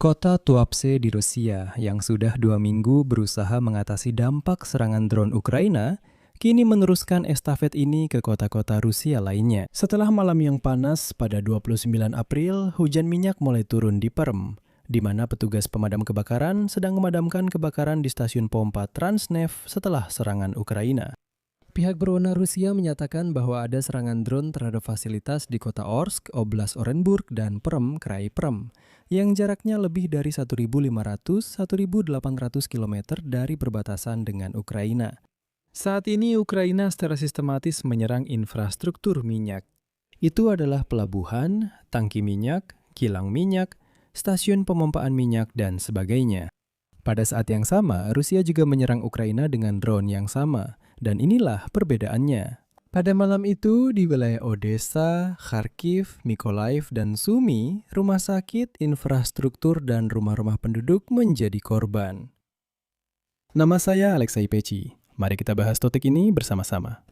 Kota Tuapse di Rusia yang sudah 2 minggu berusaha mengatasi dampak serangan drone Ukraina, kini meneruskan estafet ini ke kota-kota Rusia lainnya. Setelah malam yang panas pada 29 April, hujan minyak mulai turun di Perm, di mana petugas pemadam kebakaran sedang memadamkan kebakaran di stasiun pompa Transneft setelah serangan Ukraina. Pihak berwenang Rusia menyatakan bahwa ada serangan drone terhadap fasilitas di kota Orsk, Oblast Orenburg, dan Perm, Krai Perm, yang jaraknya lebih dari 1.500-1.800 km dari perbatasan dengan Ukraina. Saat ini Ukraina secara sistematis menyerang infrastruktur minyak. Itu adalah pelabuhan, tangki minyak, kilang minyak, stasiun pemompaan minyak, dan sebagainya. Pada saat yang sama, Rusia juga menyerang Ukraina dengan drone yang sama. Dan inilah perbedaannya. Pada malam itu, di wilayah Odessa, Kharkiv, Mykolaiv, dan Sumy, rumah sakit, infrastruktur, dan rumah-rumah penduduk menjadi korban. Nama saya Alexei Peci. Mari kita bahas topik ini bersama-sama.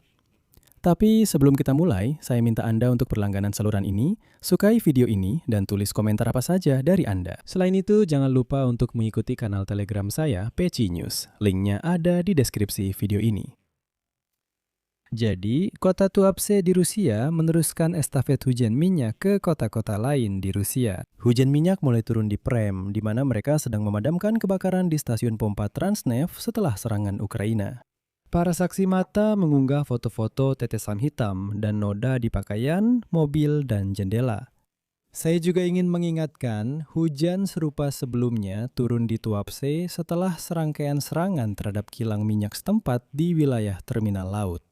Tapi sebelum kita mulai, saya minta Anda untuk berlangganan saluran ini, sukai video ini, dan tulis komentar apa saja dari Anda. Selain itu, jangan lupa untuk mengikuti kanal Telegram saya, Peci News. Linknya ada di deskripsi video ini. Jadi, kota Tuapse di Rusia meneruskan estafet hujan minyak ke kota-kota lain di Rusia. Hujan minyak mulai turun di Perm, di mana mereka sedang memadamkan kebakaran di stasiun pompa Transneft setelah serangan Ukraina. Para saksi mata mengunggah foto-foto tetesan hitam dan noda di pakaian, mobil, dan jendela. Saya juga ingin mengingatkan, hujan serupa sebelumnya turun di Tuapse setelah serangkaian serangan terhadap kilang minyak setempat di wilayah terminal laut.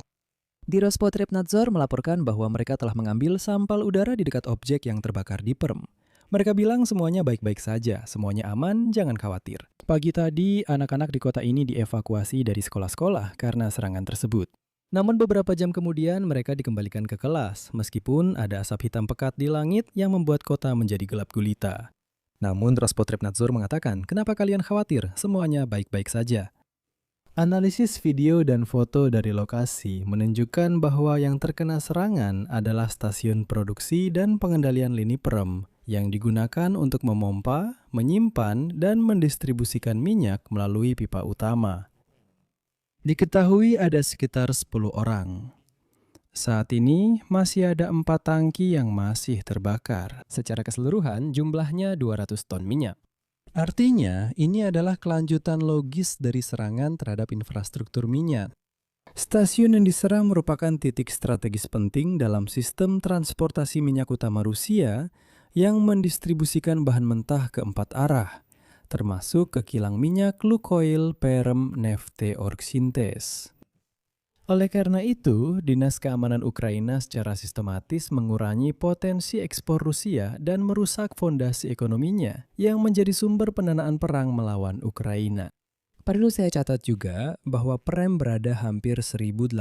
Di Rospotrebnadzor melaporkan bahwa mereka telah mengambil sampel udara di dekat objek yang terbakar di Perm. Mereka bilang semuanya baik-baik saja, semuanya aman, jangan khawatir. Pagi tadi, anak-anak di kota ini dievakuasi dari sekolah-sekolah karena serangan tersebut. Namun beberapa jam kemudian mereka dikembalikan ke kelas, meskipun ada asap hitam pekat di langit yang membuat kota menjadi gelap gulita. Namun Rospotrebnadzor mengatakan, kenapa kalian khawatir? Semuanya baik-baik saja. Analisis video dan foto dari lokasi menunjukkan bahwa yang terkena serangan adalah stasiun produksi dan pengendalian lini Perm yang digunakan untuk memompa, menyimpan, dan mendistribusikan minyak melalui pipa utama. Diketahui ada sekitar 10 orang. Saat ini masih ada 4 tangki yang masih terbakar. Secara keseluruhan jumlahnya 200 ton minyak. Artinya, ini adalah kelanjutan logis dari serangan terhadap infrastruktur minyak. Stasiun yang diserang merupakan titik strategis penting dalam sistem transportasi minyak utama Rusia yang mendistribusikan bahan mentah ke 4 arah, termasuk ke kilang minyak Lukoil Perm Nefte Orgsintes. Oleh karena itu, Dinas Keamanan Ukraina secara sistematis mengurangi potensi ekspor Rusia dan merusak fondasi ekonominya yang menjadi sumber pendanaan perang melawan Ukraina. Perlu saya catat juga bahwa Perm berada hampir 1.800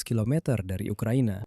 km dari Ukraina.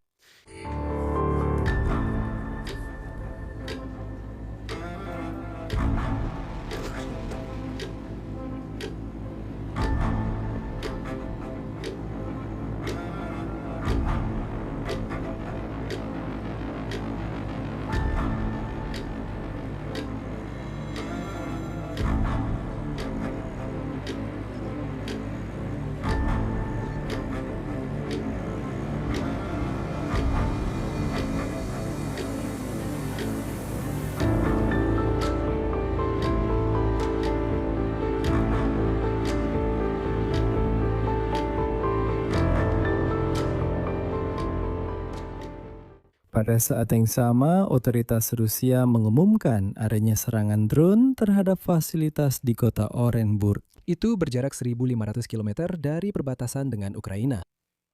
Pada saat yang sama, otoritas Rusia mengumumkan adanya serangan drone terhadap fasilitas di kota Orenburg. Itu berjarak 1.500 km dari perbatasan dengan Ukraina.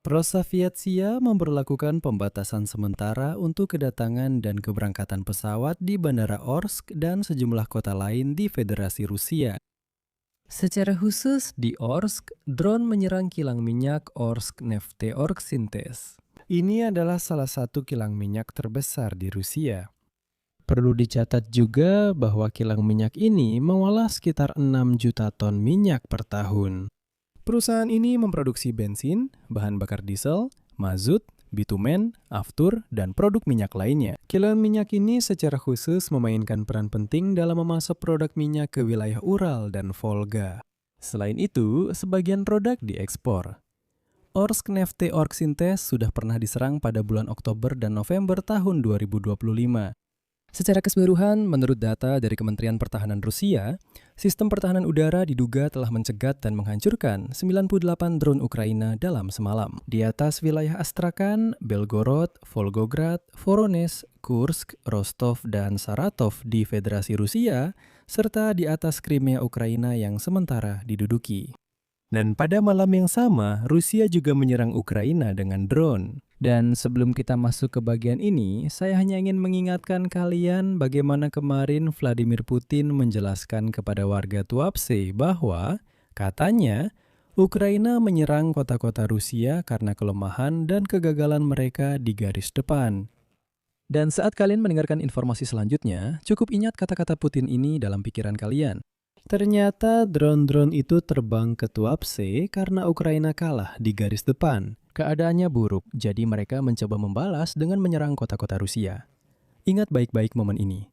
Rosaviatsia memberlakukan pembatasan sementara untuk kedatangan dan keberangkatan pesawat di Bandara Orsk dan sejumlah kota lain di Federasi Rusia. Secara khusus di Orsk, drone menyerang kilang minyak Orsk Nefte Orgsintes. Ini adalah salah satu kilang minyak terbesar di Rusia. Perlu dicatat juga bahwa kilang minyak ini mengolah sekitar 6 juta ton minyak per tahun. Perusahaan ini memproduksi bensin, bahan bakar diesel, mazut, bitumen, aftur, dan produk minyak lainnya. Kilang minyak ini secara khusus memainkan peran penting dalam memasok produk minyak ke wilayah Ural dan Volga. Selain itu, sebagian produk diekspor. Orsk Nefte Orgsintes sudah pernah diserang pada bulan Oktober dan November tahun 2025. Secara keseluruhan, menurut data dari Kementerian Pertahanan Rusia, sistem pertahanan udara diduga telah mencegat dan menghancurkan 98 drone Ukraina dalam semalam. Di atas wilayah Astrakhan, Belgorod, Volgograd, Voronezh, Kursk, Rostov, dan Saratov di Federasi Rusia, serta di atas Crimea Ukraina yang sementara diduduki. Dan pada malam yang sama, Rusia juga menyerang Ukraina dengan drone. Dan sebelum kita masuk ke bagian ini, saya hanya ingin mengingatkan kalian bagaimana kemarin Vladimir Putin menjelaskan kepada warga Tuapse bahwa katanya Ukraina menyerang kota-kota Rusia karena kelemahan dan kegagalan mereka di garis depan. Dan saat kalian mendengarkan informasi selanjutnya, cukup ingat kata-kata Putin ini dalam pikiran kalian. Ternyata drone-drone itu terbang ke Tuapse karena Ukraina kalah di garis depan. Keadaannya buruk, jadi mereka mencoba membalas dengan menyerang kota-kota Rusia. Ingat baik-baik momen ini.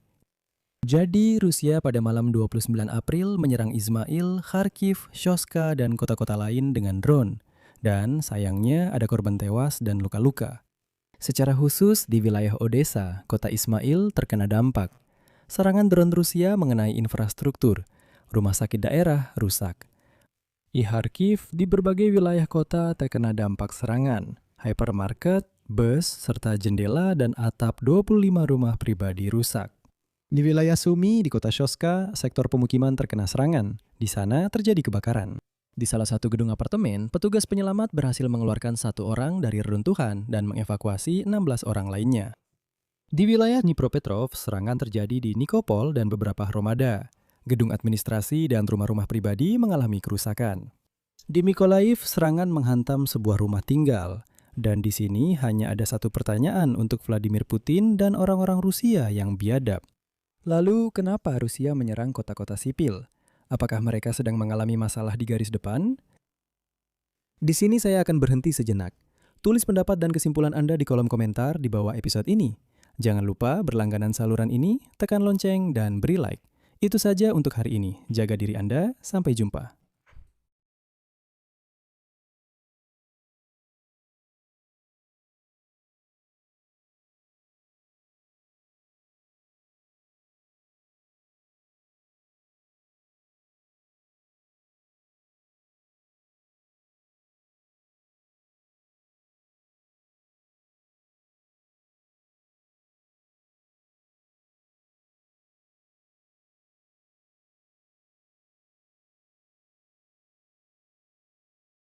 Jadi Rusia pada malam 29 April menyerang Izmail, Kharkiv, Shoska, dan kota-kota lain dengan drone. Dan sayangnya ada korban tewas dan luka-luka. Secara khusus di wilayah Odessa, kota Izmail terkena dampak. Serangan drone Rusia mengenai infrastruktur. Rumah sakit daerah rusak. Di Kharkiv, di berbagai wilayah kota terkena dampak serangan. Hypermarket, bus, serta jendela dan atap 25 rumah pribadi rusak. Di wilayah Sumy, di kota Shoska, sektor pemukiman terkena serangan. Di sana terjadi kebakaran. Di salah satu gedung apartemen, petugas penyelamat berhasil mengeluarkan 1 orang dari reruntuhan dan mengevakuasi 16 orang lainnya. Di wilayah Dnipropetrovsk, serangan terjadi di Nikopol dan beberapa Hromada. Gedung administrasi dan rumah-rumah pribadi mengalami kerusakan. Di Mykolaiv, serangan menghantam sebuah rumah tinggal. Dan di sini hanya ada satu pertanyaan untuk Vladimir Putin dan orang-orang Rusia yang biadab. Lalu, kenapa Rusia menyerang kota-kota sipil? Apakah mereka sedang mengalami masalah di garis depan? Di sini saya akan berhenti sejenak. Tulis pendapat dan kesimpulan Anda di kolom komentar di bawah episode ini. Jangan lupa berlangganan saluran ini, tekan lonceng, dan beri like. Itu saja untuk hari ini. Jaga diri Anda, sampai jumpa.